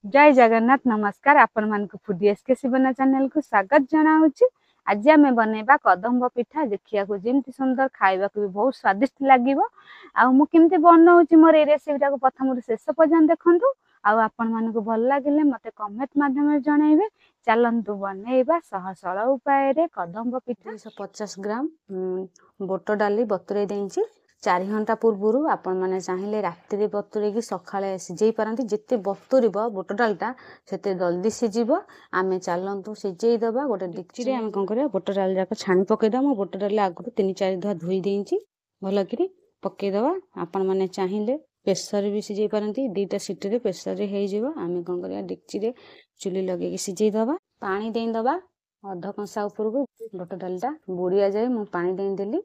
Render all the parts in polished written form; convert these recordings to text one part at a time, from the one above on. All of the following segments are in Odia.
जय जगन्नाथ नमस्कार आपण मानक फूडी एसके शिवना चैनल को स्वागत जनाऊँच। आज आम बनैबा कदम्ब पिठा देखिया जमी सुंदर खाइबा भी बहुत स्वादिष्ट लगे। आमती बनाऊँच मोर ये रेसीपीटा को प्रथम शेष पर्यंत देखूँ। आपण मानक भल लगे मत कमेंट माध्यम जनइबे। चलतु बनैबा सहज सरल उपाय कदम्ब पिठा। 250 ग्राम बोट डाली बतुरे देइछि 4 घंटा पूर्व आपण माने चाहिए राति बतुरे की सकाळे सिझेई पारंती। जिते बतुरब बोट डालटा सेते जल्दी सिझिबो। आमे चलतु सिझेई दबा गोटे डिक्ची रे। आमे कोन करिया बोट डाल जाक छाणी पके दम। बोट डाल आगु 3-4 धुआ धोई देइछि भल करी पके दबा। आपण माने चाहिए प्रेसर भी सिझेई पारंती। 2टा सीटी रे प्रेसर रे हेई जिवो। आमे कोन करिया डिक्ची रे चुली लगे की सिझेई दबा। पानी देई दबा अध कंसा उपरको बोट डालटा बुड़िया जाए मु पानी देई देली।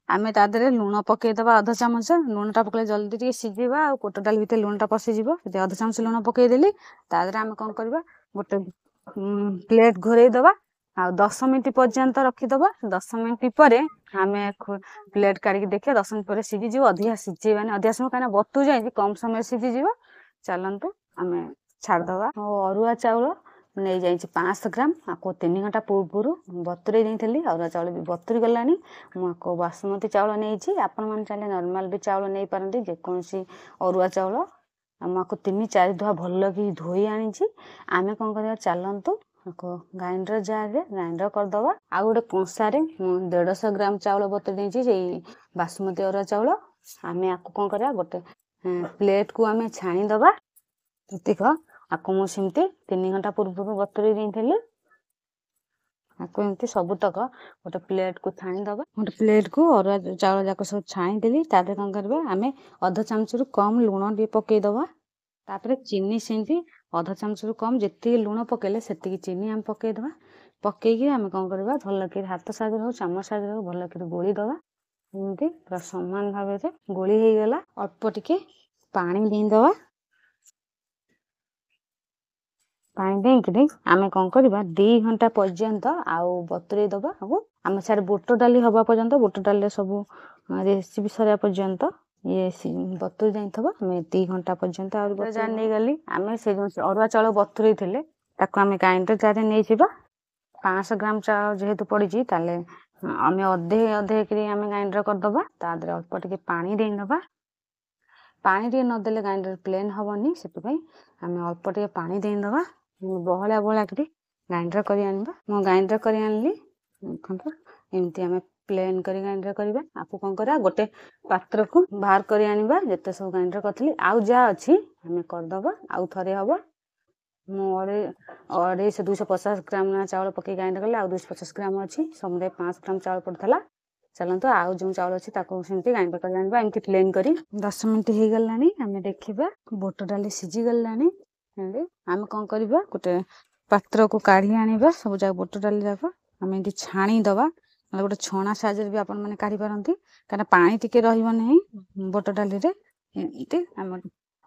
आमे तादरे लूण पकेदबा अध चामच। लूणटा पकले जल्दी टे सिझिबा आ बोट डाल भितर लूणटा पशिजिवो। से अध चामच लूण पके देली। तादरे आमे कोन करबा गोटे प्लेट घोरै दबा आ 10 मिनिट पर्यंत रखी दबा। 10 मिनिट परे आमे प्लेट काढी देखिया 10 मिनिट परे सिझि जिवो। अधिया सिझेबानी अधिया समय काना बतु जाई कम समय सिझि जिवो। चलंतु आमे छाड़ दबा। अरुआ चाउल नहीं जाइए 500 ग्राम आपको 3 घंटा पूर्व बतुरे देली। अरुआ चाउल भी बतुरी गलानी। मुझको बासमती चाउल नहीं आपण मैंने चाहिए नॉर्मल भी चाउल नहीं पारती जेकोसी अरुआ चाउल। मुझको 3-4 धुआ भल कि धोई आनी। आमे कौन कर चलतु ग्राइंडर जार रे ग्राइंडर करदबा। आ गोटे कंसार 150 ग्राम चाउल बतुरी देइछि बासमती अरुआ चाउल। आमे आपको कौन कर गोटे प्लेट को आमे छाणी दबा। ठीक आपको मुझे 3 घंटा पूर्व बतुरे देली। आपको एमती सबुतक गोटे प्लेट को छाणी दबा। गोटे प्लेट को अरुआ चाउल जाक सब छाणी देली। तादे कौन करबा आमे अध चामच रु कम लूण टे पके दबा। तापरे चीनी सेंती अध चामच रु कम जेति लूण पकेले सेति चीनी आम पके दबा। पकेकी आमे कौन करबा भल कि हाथ सागर हो चामच सागर हो भल कि गोली दबा। एमती पूरा समान भाव से गोली हो गला। अल्प टिके पानी दे दबा। पानी देकरी आमे कौन करबा 2 घंटा पर्यंत आउ बतुरे दबा। आम सारे बोट डाली हवा पर्यंत बोट डाल सब रेसिपी सरिया पर्यंत ये बतुरी जाइथबा। आमे 2 घंटा पर्यंत आ जार नहीं गली। आमे से अरुआ चाउल बतुरे थिले ताको आमे ग्राइंडर जार नहीं जिबा। 500 ग्राम चाउल जेहेतु पड़ी ताले आमे अधे अधे करी आमे ग्राइंडर कर दबा। तादरे अल्प टिके पानी दे दबा। पानी टे न देले ग्राइंडर प्लेन हबनी सेति पई आमे अल्प टिके पानी दे दबा। बहला बहला करी ग्राइंडर करी आनबा। मो ग्राइंडर करी आनली देखंतो एमती आमे प्लेन करी ग्राइंडर करबा। आपको कोन करा गोटे पात्र को बाहर करी आनिबा। जते सब ग्राइंडर करथली आउ जा अछि आमे कर दबा। आउ थरे हबो मो अड़े से 250 ग्राम ना चावल पके ग्राइंडर करले। आउ 250 ग्राम अछि समरे 5 ग्राम चावल पड़थला। चलंतो आउ जो चावल अछि ताको सेमती ग्राइंडर कर आनिबा। एमती प्लेन करी 10 मिनिट हे गलानी। आमे देखिबा बोट डाली सिझी गलानी। आमे कौन करबा गोटे पात्र को काढ़ी आनिबा। सब जा बोट डाली जाक आमे एंती छाणी दबा। मतलब गोटे छणा साइज भी आपण माने काढ़ी पारंती काना पानी टिके रहिबो नहीं बोट डाली रे। एंती आमे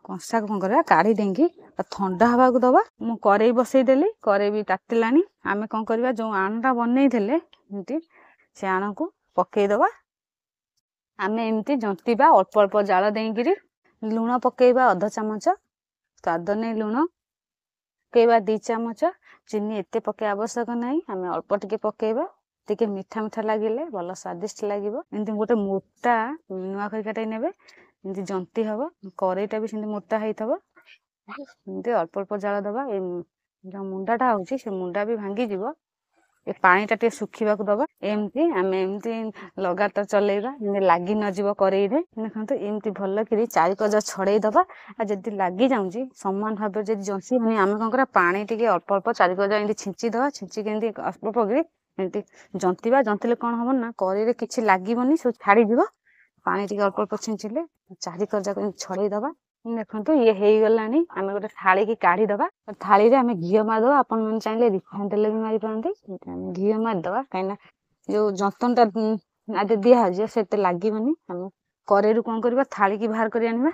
कंसा को करबा काढ़ी देंगी ठंडा हवा को दबा। मु करेई बसई देली करेई भी तातिलानी। आमे कौन करबा जो आणटा बनै थिले एंती से आण को पके दबा। आमे एमती जंतीबा अल्प अल्प जाल देंगिरी। लूण पकेबा अध चामच स्वाद नहीं लूण पकेबा 2 चामच। चीनी एते पके आवश्यक नहीं आमे अल्प टिके पकेबा। टिके मीठा मीठा लागिले भल स्वादिष्ट लागिबो। एंती गोटे मोटा नुआ खरिकाटे नेबे एंती जंती हबो। करेईटा भी सेंती मोटा हेइथबो। एंती अल्प अल्प जाल दबा। ए जो मुंडाटा होची से मुंडा भी भांगी जिवो। ए पानीटा टे सुखीबा को दबा। एमती आमे एमती लगातार चलेइबा एमती लागी न जिवो करेई रे। देखंतु एमती भल करी चारि कजा छड़ेई दबा। आ जदी लागी जाउची समान भाबे जदी जंसी हनी आमे कोन करा पानी टिके अल्प अल्प चारि कजा एमती छिंची दबा। छिंची केंती अल्प पगरी एमती जंतीबा। जंतीले कोन हबो ना करेई रे किछि लागिबोनी सब छाड़ी जिवो। पानी टिके अल्प अल्प छिंचिले चारि कजा को छड़ेई दबा। देखंतु ये हेई गलानी। आमे गोटे थाली की काढ़ी दबा। थाली रे आमे घियो मार दबा। आपण मन चाहिले रिफाइन तेल भी मारी पारंती। आमे घियो मार दबा काइना जो जंतनटा आदे दिया जे सेते लागिबोनी। आमे करेई रु कोन करबा थाली की बाहर करी आनिबा।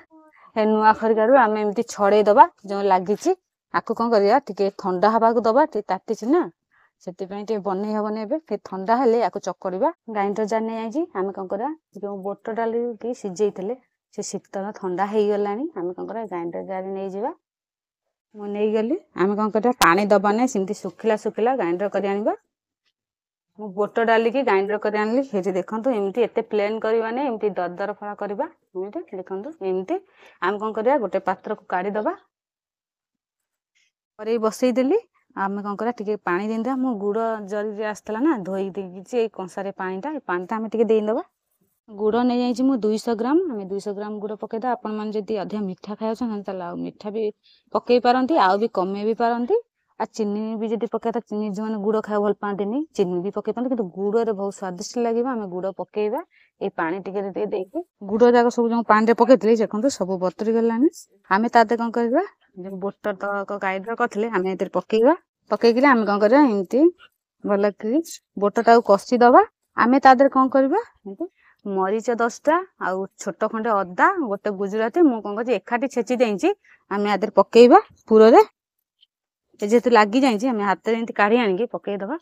ए नुआ खरिकारू आमे एमती छड़ेई दबा जो लागिची। आकु कोन करिया टिके ठंडा हवा को दबा। टिके तातीची ना सेति पई टिके बनै हबने एबे टिके ठंडा हेले आकु चकड़ीबा। ग्राइंडर जार नै आइची आमे कोन करा जो बोट डाली की सिझेई थिले से शीतल ठंडा हेई गलानी। आमे कोन करा ग्राइंडर जार नै जिबा। ମୁଁ ନେଇଗଲି। ଆମେ କ'ଣ କରିବା ପାଣି ଦବା ନାହିଁ, ସେମିତି ଶୁଖିଲା ଶୁଖିଲା ଗ୍ରାଇଣ୍ଡର କରି ଆଣିବା। ମୁଁ ବୁଟ ଡାଲିକି ଗ୍ରାଇଣ୍ଡର କରି ଆଣିଲି। ସେଇଠି ଦେଖନ୍ତୁ ଏମିତି ଏତେ ପ୍ଲେନ୍ କରିବାନି, ଏମିତି ଦରଦର ଫଳା କରିବା। ଏମିତି ଦେଖନ୍ତୁ ଏମିତି ଆମେ କ'ଣ କରିବା ଗୋଟେ ପାତ୍ରକୁ କାଢ଼ିଦବା। କରେଇ ବସେଇଦେଲି। ଆମେ କ'ଣ କରିବା ଟିକେ ପାଣି ଦେଇଦେବା। ମୁଁ ଗୁଡ଼ ଜରିରେ ଆସିଥିଲା ନା, ଧୋଇ ଦେଇଛି ଏଇ କଂସାରେ ପାଣିଟା। ଏ ପାଣିଟା ଆମେ ଟିକେ ଦେଇଦେବା। ଗୁଡ଼ ନେଇଯାଇଛି ମୁଁ 200 ଗ୍ରାମ। ଆମେ 200 ଗ୍ରାମ ଗୁଡ଼ ପକେଇଦେବା। ଆପଣମାନେ ଯଦି ଅଧିକ ମିଠା ଖାଇବାକୁ ଚାହାନ୍ତି ତାହେଲେ ଆଉ ମିଠା ବି ପକେଇ ପାରନ୍ତି, ଆଉ ବି କମେଇ ବି ପାରନ୍ତି। ଆଉ ଚିନି ବି ଯଦି ପକେଇବା, ଚିନି ଯେଉଁମାନେ ଗୁଡ଼ ଖାଇବାକୁ ଭଲ ପାଆନ୍ତିନି ଚିନି ବି ପକେଇ ପାରନ୍ତି, କିନ୍ତୁ ଗୁଡ଼ରେ ବହୁତ ସ୍ୱାଦିଷ୍ଟ ଲାଗିବ। ଆମେ ଗୁଡ଼ ପକେଇବା ଏଇ ପାଣି ଟିକେ ଦେଇକି। ଗୁଡ଼ ଯାକ ସବୁ ଯେଉଁ ପାଣିରେ ପକେଇଥିଲି ଦେଖନ୍ତୁ ସବୁ ବତୁରି ଗଲାଣି। ଆମେ ତା ଦେହରେ କ'ଣ କରିବା, ଯେଉଁ ବୁଟ ତକ ଗ୍ରାଇଣ୍ଡର କରିଥିଲେ ଆମେ ଏଥିରେ ପକେଇବା। ପକେଇକିରି ଆମେ କ'ଣ କରିବା ଏମିତି ଭଲକିରି ବୁଟଟାକୁ କଷିଦବା। ଆମେ ତା ଦେହରେ କ'ଣ କରିବା, ଏମିତି ମରିଚ 10ଟା ଆଉ ଛୋଟ ଖଣ୍ଡେ ଅଦା, ଗୋଟେ ଗୁଜୁରାତି ମୁଁ କ'ଣ କରୁଛି ଏକାଠି ଛେଚି ଦେଇଛି। ଆମେ ଆ ଦେହରେ ପକେଇବା ପୁରରେ। ଯେହେତୁ ଲାଗି ଯାଇଛି ଆମେ ହାତରେ ଏମିତି କାଢି ଆଣିକି ପକେଇଦବା।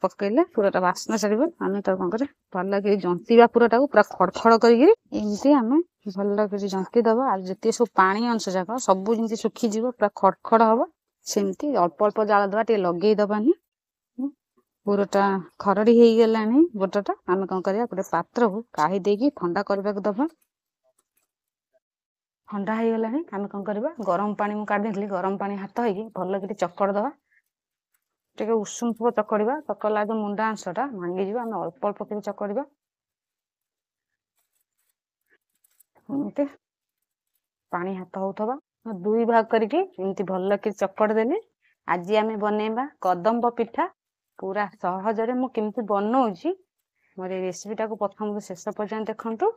ପକେଇଲେ ପୁରଟା ବାସ୍ନା ଛାଡ଼ିବ। ଆମେ ତାକୁ କ'ଣ କରିବା ଭଲକିରି ଜନ୍ତିବା ପୁରଟାକୁ ପୁରା ଖଡ଼ ଖଡ଼ କରିକିରି। ଏମିତି ଆମେ ଭଲକିରି ଜନ୍ତି ଦବା। ଆଉ ଯେତିକି ସବୁ ପାଣି ଅଂଶ ଯାକ ସବୁ ଯେମିତି ଶୁଖିଯିବ, ପୁରା ଖଡ଼ ଖଡ଼ ହବ। ସେମିତି ଅଳ୍ପ ଅଳ୍ପ ଜାଳ ଦେବା, ଟିକେ ଲଗେଇ ଦବାନି। ପୁରଟା ଖରଡ଼ି ହେଇଗଲାଣି ବୁଟଟା। ଆମେ କ'ଣ କରିବା ଗୋଟେ ପାତ୍ରକୁ କାଢ଼ି ଦେଇକି ଥଣ୍ଡା କରିବାକୁ ଦବା। ଥଣ୍ଡା ହେଇଗଲାଣି। ଆମେ କ'ଣ କରିବା ଗରମ ପାଣି ମୁଁ କାଢ଼ି ଦେଇଥିଲି, ଗରମ ପାଣି ହାତ ହେଇକି ଭଲକିରି ଚକଡ଼ି ଦବା। ଟିକେ ଉଷୁମ ଥିବ ଚକଡ଼ିବା, ଚକଡ଼ିଲା ଯୋଉ ମୁଣ୍ଡା ଅଂଶଟା ଭାଙ୍ଗିଯିବ। ଆମେ ଅଳ୍ପ ଅଳ୍ପ କରି ଚକଡ଼ିବା। ଏମିତି ପାଣି ହାତ ହଉଥିବା 2 ଭାଗ କରିକି ଏମିତି ଭଲକିରି ଚକଡ଼ି ଦେଲି। ଆଜି ଆମେ ବନେଇବା କଦମ୍ବ ପିଠା। ପୁରା ସହଜରେ ମୁଁ କେମିତି ବନଉଛି, ମୋର ଏଇ ରେସିପିଟାକୁ ପ୍ରଥମରୁ ଶେଷ ପର୍ଯ୍ୟନ୍ତ ଦେଖନ୍ତୁ।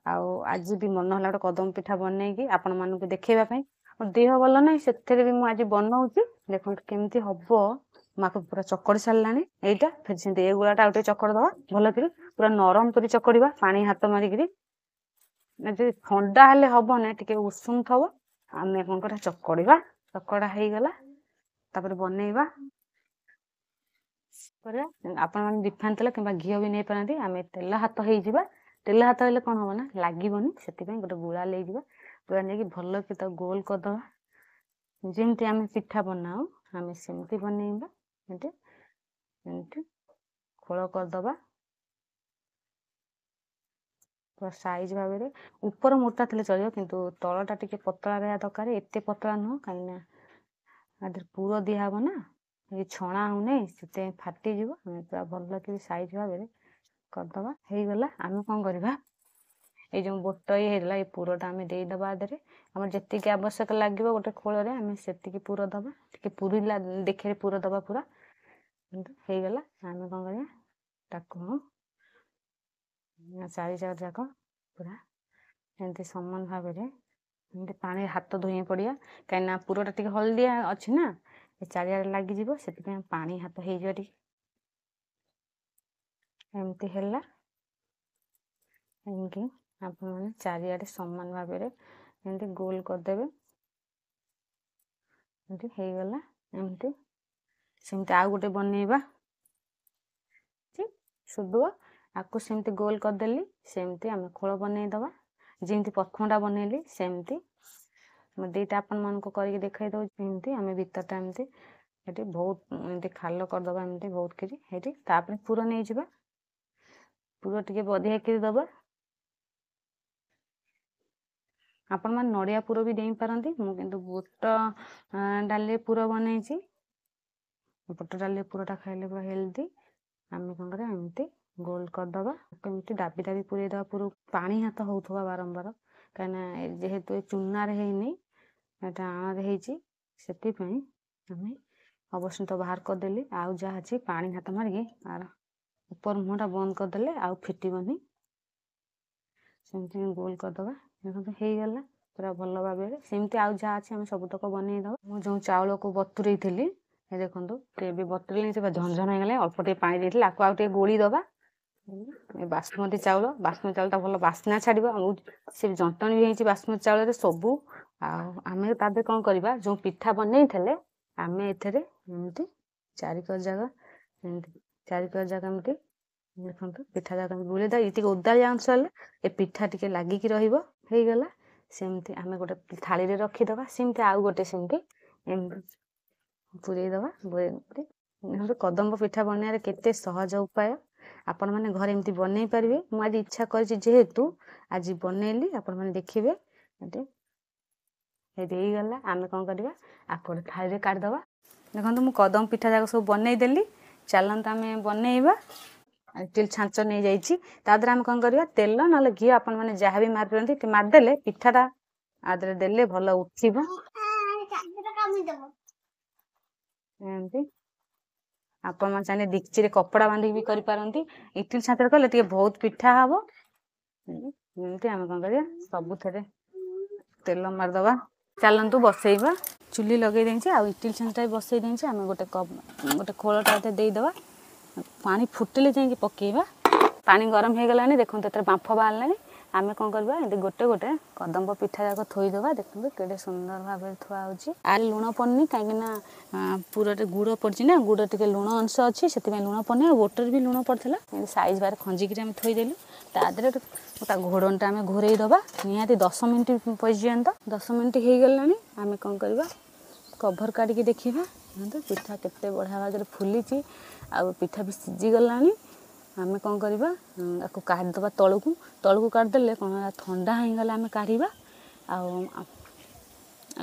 ଆଉ ଆଜି ବି ମନ ହେଲା ଗୋଟେ କଦମ୍ବ ପିଠା ବନେଇକି ଆପଣମାନଙ୍କୁ ଦେଖେଇବା ପାଇଁ। ମୋ ଦେହ ଭଲ ନାହିଁ, ସେଥିରେ ବି ମୁଁ ଆଜି ବନଉଛି। ଦେଖନ୍ତୁ କେମିତି ହବ। ମାକୁ ପୁରା ଚକଡ଼ି ସାରିଲାଣି। ଏଇଟା ଫେର ସେମିତି ଏ ଗୁଳାଟା ଆଉ ଟିକେ ଚକଡ଼ି ଦବା ଭଲକିରି, ପୁରା ନରମ କରି ଚକଡ଼ିବା ପାଣି ହାତ ମାରିକିରି। ଯଦି ଥଣ୍ଡା ହେଲେ ହବନି, ଟିକେ ଉଷୁମ ଥବ। ଆମେ କ'ଣ କରିବା ଚକଡ଼ିବା। ଚକଡ଼ା ହେଇଗଲା, ତାପରେ ବନେଇବା। ଆପଣମାନେ ରିଫାଇନ୍ ତେଲ କିମ୍ବା ଘିଅ ବି ନେଇପାରନ୍ତି। ଆମେ ତେଲ ହାତ ହେଇଯିବା। ତେଲ ହାତ ହେଲେ କ'ଣ ହବ ନା, ଲାଗିବନି। ସେଥିପାଇଁ ଗୋଟେ ଗୁଳା ନେଇଯିବା। ଗୁଳା ନେଇକି ଭଲକି ତାକୁ ଗୋଲ କରିଦବା। ଯେମିତି ଆମେ ପିଠା ବନାଉ ଆମେ ସେମିତି ବନେଇବା। ଏମିତି ଏମିତି ଖୋଳ କରିଦବା ପୁରା ସାଇଜ ଭାବରେ। ଉପର ମୋଟା ଥିଲେ ଚଳିବ, କିନ୍ତୁ ତଳଟା ଟିକେ ପତଳା ରହିବା ଦରକାର। ଏତେ ପତଳା ନୁହଁ, କାହିଁକିନା ଆ ଦେହରେ ପୁର ଦିଆହବ ନା, ଛଣା ହଉନି, ସେଥିପାଇଁ ଫାଟିଯିବ। ଆମେ ପୁରା ଭଲକିରି ସାଇଜ ଭାବରେ କରିଦବା। ହେଇଗଲା। ଆମେ କ'ଣ କରିବା, ଏଇ ଯେଉଁ ବୁଟ ଇଏ ହେଇଥିଲା ଏଇ ପୁରଟା ଆମେ ଦେଇଦବା। ଆ ଦେହରେ ଆମର ଯେତିକି ଆବଶ୍ୟକ ଲାଗିବ ଗୋଟେ ଖୋଳରେ ଆମେ ସେତିକି ପୁର ଦବା। ଟିକେ ପୁରିଲା ଦେଖିରେ ପୁର ଦବା ପୁରା। ହେଇଗଲା। ଆମେ କ'ଣ କରିବା, ତାକୁ ଚାରିଯାକ ଯାକ ପୁରା ଏମିତି ସମାନ ଭାବରେ ଏମିତି ପାଣିରେ ହାତ ଧୋଇ ପଡ଼ିବା। କାହିଁକିନା ପୁରଟା ଟିକେ ହଳଦିଆ ଅଛି ନା, ଏ ଚାରିଆଡ଼େ ଲାଗିଯିବ। ସେଥିପାଇଁ ପାଣି ହାତ ହେଇଯିବ ଟିକେ। ଏମିତି ହେଲା। ଏମିତି ଆପଣମାନେ ଚାରିଆଡ଼େ ସମାନ ଭାବରେ ଏମିତି ଗୋଲ କରିଦେବେ। ଏମିତି ହେଇଗଲା। ଏମିତି ସେମିତି ଆଉ ଗୋଟେ ବନେଇବା। ଶୁଭୁଅ ଆକୁ ସେମିତି ଗୋଲ କରିଦେଲି। ସେମିତି ଆମେ ଖୋଳ ବନେଇଦବା। ଯେମିତି ପ୍ରଥମଟା ବନେଇଲି ସେମିତି ମୁଁ ଦୁଇଟା ଆପଣମାନଙ୍କୁ କରିକି ଦେଖାଇ ଦେଉଛି। ଏମିତି ଆମେ ଭିତରଟା ଏମିତି ଏଠି ବହୁତ ଏମିତି ଖାଲ କରିଦେବା, ଏମିତି ବହୁତ କରି ଏଠି। ତାପରେ ପୁର ନେଇଯିବା। ପୁର ଟିକେ ବଧିଆକିରି ଦେବା। ଆପଣମାନେ ନଡ଼ିଆ ପୁର ବି ଦେଇପାରନ୍ତି। ମୁଁ କିନ୍ତୁ ବୁଟ ଡାଲି ପୁର ବନେଇଛି। ବୁଟ ଡାଲି ପୁରଟା ଖାଇଲେ ପୁରା ହେଲ୍ଦି। ଆମେ କ'ଣ କରିବା ଏମିତି ଗୋଲ କରିଦେବା। ଏମିତି ଦାବି ଦାବି ପୁରେଇ ଦେବା। ପୁର ପାଣି ହାତ ହେଉଥିବା ବାରମ୍ବାର, କାହିଁକିନା ଯେହେତୁ ଏ ଚୁନାରେ ହେଇନି, ଏଟା ଆଣରେ ହେଇଛି। ସେଥିପାଇଁ ଆମେ ଅବଶ୍ୟ ବାହାର କରିଦେଲି। ଆଉ ଯାହା ଅଛି ପାଣି ହାତ ମାରିକି ଆର ଉପର ମୁହଁଟା ବନ୍ଦ କରିଦେଲେ ଆଉ ଫିଟିବନି। ସେମିତି ଗୋଲ କରିଦେବା। ଦେଖନ୍ତୁ ହେଇଗଲା ପୁରା ଭଲ ଭାବରେ। ସେମିତି ଆଉ ଯାହା ଅଛି ଆମେ ସବୁତକ ବନେଇଦେବା। ମୁଁ ଯେଉଁ ଚାଉଳକୁ ବତୁରେଇଥିଲି ଦେଖନ୍ତୁ ଏବେ ବତୁରେଇଲି, ସେ ଝଣଝଣ ହେଇଗଲା। ଅଳ୍ପ ଟିକେ ପାଣି ଦେଇଥିଲି, ଆକୁ ଆଉ ଟିକେ ଗୋଳି ଦେବା। ବାସୁମତୀ ଚାଉଳ, ବାସୁମତୀ ଚାଉଳଟା ଭଲ ବାସ୍ନା ଛାଡ଼ିବ। ଆଉ ସେ ଯନ୍ତଣୀ ବି ହେଇଛି ବାସୁମତୀ ଚାଉଳରେ ସବୁ। ଆଉ ଆମେ ତା ଦେହରେ କ'ଣ କରିବା, ଯେଉଁ ପିଠା ବନେଇଥିଲେ ଆମେ ଏଥିରେ ଏମିତି ଚାରିକର ଜାଗା ଏମିତି ଦେଖନ୍ତୁ ପିଠା ଯାକ ଗୁଳେଇ ଦେବା। ଟିକେ ଓଦାଳିଆ ଅଂଶ ହେଲେ ଏ ପିଠା ଟିକେ ଲାଗିକି ରହିବ। ହେଇଗଲା। ସେମିତି ଆମେ ଗୋଟେ ଥାଳିରେ ରଖିଦେବା। ସେମିତି ଆଉ ଗୋଟେ ସେମିତି ଏମିତି ପୁରେଇ ଦେବା। ଦେଖନ୍ତୁ କଦମ୍ବ ପିଠା ବନେଇବାରେ କେତେ ସହଜ ଉପାୟ। ଆପଣମାନେ ଘରେ ଏମିତି ବନେଇ ପାରିବେ। ମୁଁ ଆଜି ଇଚ୍ଛା କରିଛି ଯେହେତୁ ଆଜି ବନେଇଲି, ଆପଣମାନେ ଦେଖିବେ। ଏଠି ହେଇଗଲା। ଆମେ କ'ଣ କରିବା, ଆକୁ ଗୋଟେ ଥାଳିରେ କାଢ଼ିଦେବା। ଦେଖନ୍ତୁ ମୁଁ କଦମ୍ବ ପିଠା ଯାକ ସବୁ ବନେଇ ଦେଲି। ଚାଲନ୍ତୁ ଆମେ ବନେଇବା। ଇଟିଲି ଛାଞ୍ଚ ନେଇଯାଇଛି। ତା ଦେହରେ ଆମେ କ'ଣ କରିବା, ତେଲ ନହେଲେ ଘିଅ ଆପଣମାନେ ଯାହା ବି ମାରିପାରନ୍ତି, ମାରିଦେଲେ ପିଠାଟା ଆ ଦେହରେ ଦେଲେ ଭଲ ଉଠିବ। ଏମିତି ଆପଣମାନେ ଚାହିଁଲେ ଡିକ୍ଚିରେ କପଡ଼ା ବାନ୍ଧିକି ବି କରିପାରନ୍ତି। ଇଟିଲି ଛାଞ୍ଚରେ କଲେ ଟିକେ ବହୁତ ପିଠା ହବ। ଏମିତି ଆମେ କ'ଣ କରିବା, ସବୁଥିରେ ତେଲ ମାରିଦେବା। ଚାଲନ୍ତୁ ବସେଇବା। ଚୁଲି ଲଗେଇ ଦେଇଛି, ଆଉ ଇଟିଲି ଛାଞ୍ଚଟା ବି ବସେଇ ଦେଇଛି। ଆମେ ଗୋଟେ ଖୋଳଟା ଦେଇଦେବା। ପାଣି ଫୁଟିଲେ ଯାଇକି ପକେଇବା। ପାଣି ଗରମ ହେଇଗଲାଣି, ଦେଖନ୍ତୁ ଏଥିରେ ବାମ୍ଫ ବାହାରିଲାଣି। ଆମେ କ'ଣ କରିବା, ଏମିତି ଗୋଟେ ଗୋଟେ କଦମ୍ବ ପିଠା ଯାକ ଥୋଇଦେବା। ଦେଖନ୍ତୁ କେଡ଼େ ସୁନ୍ଦର ଭାବରେ ଥୁଆ ହେଉଛି। ଆରେ ଲୁଣ ପଡ଼ିନି, କାହିଁକିନା ପୁରରେ ଗୁଡ଼ ପଡ଼ିଛି ନା, ଗୁଡ଼ ଟିକେ ଲୁଣ ଅଂଶ ଅଛି, ସେଥିପାଇଁ ଲୁଣ ପଡ଼ିନି। ଆଉ ବୋଟରେ ବି ଲୁଣ ପଡ଼ିଥିଲା। ଏମିତି ସାଇଜ୍ ବାରେ ଖଞ୍ଜିକିରି ଆମେ ଥୋଇଦେଲୁ। ତା ଦେହରେ ତା ଘୋଡ଼ଣଟା ଆମେ ଘୋରେଇ ଦେବା ନିହାତି 10 ମିନିଟ୍ ପର୍ଯ୍ୟନ୍ତ। 10 ମିନିଟ୍ ହେଇଗଲାଣି। ଆମେ କ'ଣ କରିବା, କଭର୍ କାଢ଼ିକି ଦେଖିବା। ପିଠା କେତେ ବଢ଼ିଆ ଭାବରେ ଫୁଲିଛି, ଆଉ ପିଠା ବି ସିଝିଗଲାଣି। ଆମେ କ'ଣ କରିବା, ଆକୁ କାଢ଼ିଦେବା ତଳକୁ କାଢ଼ିଦେଲେ କ'ଣ ଥଣ୍ଡା ହେଇଗଲେ ଆମେ କାଢ଼ିବା। ଆଉ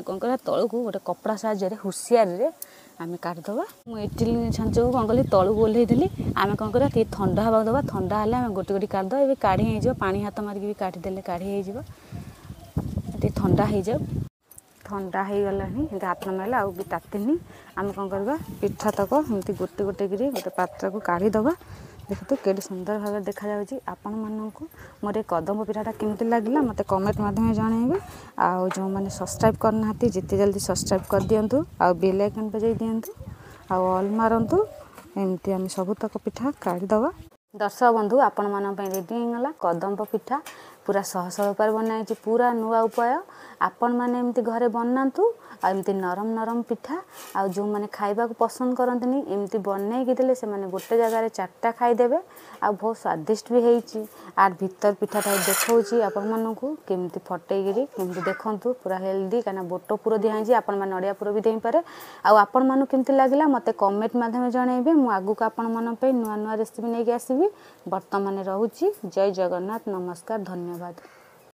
କ'ଣ କରିବା, ତଳକୁ ଗୋଟେ କପଡ଼ା ସାହାଯ୍ୟରେ ହୁସିଆରରେ ଆମେ କାଢ଼ିଦେବା। ମୁଁ ଇଟିଲି ଛାଞ୍ଚକୁ କ'ଣ କଲି, ତଳକୁ ଓହ୍ଲେଇ ଦେଲି। ଆମେ କ'ଣ କରିବା, ଟିକେ ଥଣ୍ଡା ହେବାକୁ ଦେବା। ଥଣ୍ଡା ହେଲେ ଆମେ ଗୋଟେ ଗୋଟେ କାଢ଼ିଦେବା। ଏବେ କାଢ଼ି ହେଇଯିବ, ପାଣି ହାତ ମାରିକି ବି କାଢ଼ିଦେଲେ କାଢ଼ି ହେଇଯିବ। ଟିକେ ଥଣ୍ଡା ହେଇଯାଉ। ଥଣ୍ଡା ହେଇଗଲାଣି, ଏମିତି ହାତ ମାରିଲେ ଆଉ ବି ତାତିନି। ଆମେ କ'ଣ କରିବା, ପିଠା ତକ ଏମିତି ଗୋଟେ ଗୋଟେ କରି ଗୋଟେ ପାତ୍ରକୁ କାଢ଼ିଦେବା। ଦେଖନ୍ତୁ କେଡ଼େ ସୁନ୍ଦର ଭାବରେ ଦେଖାଯାଉଛି। ଆପଣମାନଙ୍କୁ ମୋର ଏ କଦମ୍ବ ପିଠାଟା କେମିତି ଲାଗିଲା ମୋତେ କମେଣ୍ଟ ମାଧ୍ୟମରେ ଜଣାଇବେ। ଆଉ ଯେଉଁମାନେ ସବସ୍କ୍ରାଇବ୍ କରିନାହାନ୍ତି, ଯେତେ ଜଲ୍ଦି ସବସ୍କ୍ରାଇବ୍ କରିଦିଅନ୍ତୁ। ଆଉ ବେଲ୍ ଆଇକନ୍ ବଜାଇ ଦିଅନ୍ତୁ, ଆଉ ଅଲ୍ ମାରନ୍ତୁ। ଏମିତି ଆମେ ସବୁତକ ପିଠା କାଢ଼ିଦେବା। ଦର୍ଶକ ବନ୍ଧୁ, ଆପଣମାନଙ୍କ ପାଇଁ ରେଡ଼ି ହେଇଗଲା କଦମ୍ବ ପିଠା। ପୁରା ସହଜ ଉପାୟରେ ବନାହେଇଛି, ପୁରା ନୂଆ ଉପାୟ। ଆପଣମାନେ ଏମିତି ଘରେ ବନାନ୍ତୁ। ଆଉ ଏମିତି ନରମ ନରମ ପିଠା, ଆଉ ଯେଉଁମାନେ ଖାଇବାକୁ ପସନ୍ଦ କରନ୍ତିନି, ଏମିତି ବନେଇକି ଦେଲେ ସେମାନେ ଗୋଟେ ଜାଗାରେ 4ଟା ଖାଇଦେବେ। ଆଉ ବହୁତ ସ୍ୱାଦିଷ୍ଟ ବି ହେଇଛି। ଆର ଭିତର ପିଠାଟା ଦେଖାଉଛି ଆପଣମାନଙ୍କୁ କେମିତି ଫଟେଇକିରି। କେମିତି ଦେଖନ୍ତୁ, ପୁରା ହେଲ୍ଦି, କାହିଁକିନା ବୋଟ ପୁର ଦିଆହେଇଛି। ଆପଣମାନେ ନଡ଼ିଆ ପୁର ବି ଦେଇପାରେ। ଆଉ ଆପଣମାନଙ୍କୁ କେମିତି ଲାଗିଲା ମୋତେ କମେଣ୍ଟ ମାଧ୍ୟମରେ ଜଣାଇବେ। ମୁଁ ଆଗକୁ ଆପଣମାନଙ୍କ ପାଇଁ ନୂଆ ନୂଆ ରେସିପି ନେଇକି ଆସିବି। ବର୍ତ୍ତମାନ ରହୁଛି। ଜୟ ଜଗନ୍ନାଥ, ନମସ୍କାର, ଧନ୍ୟବାଦ।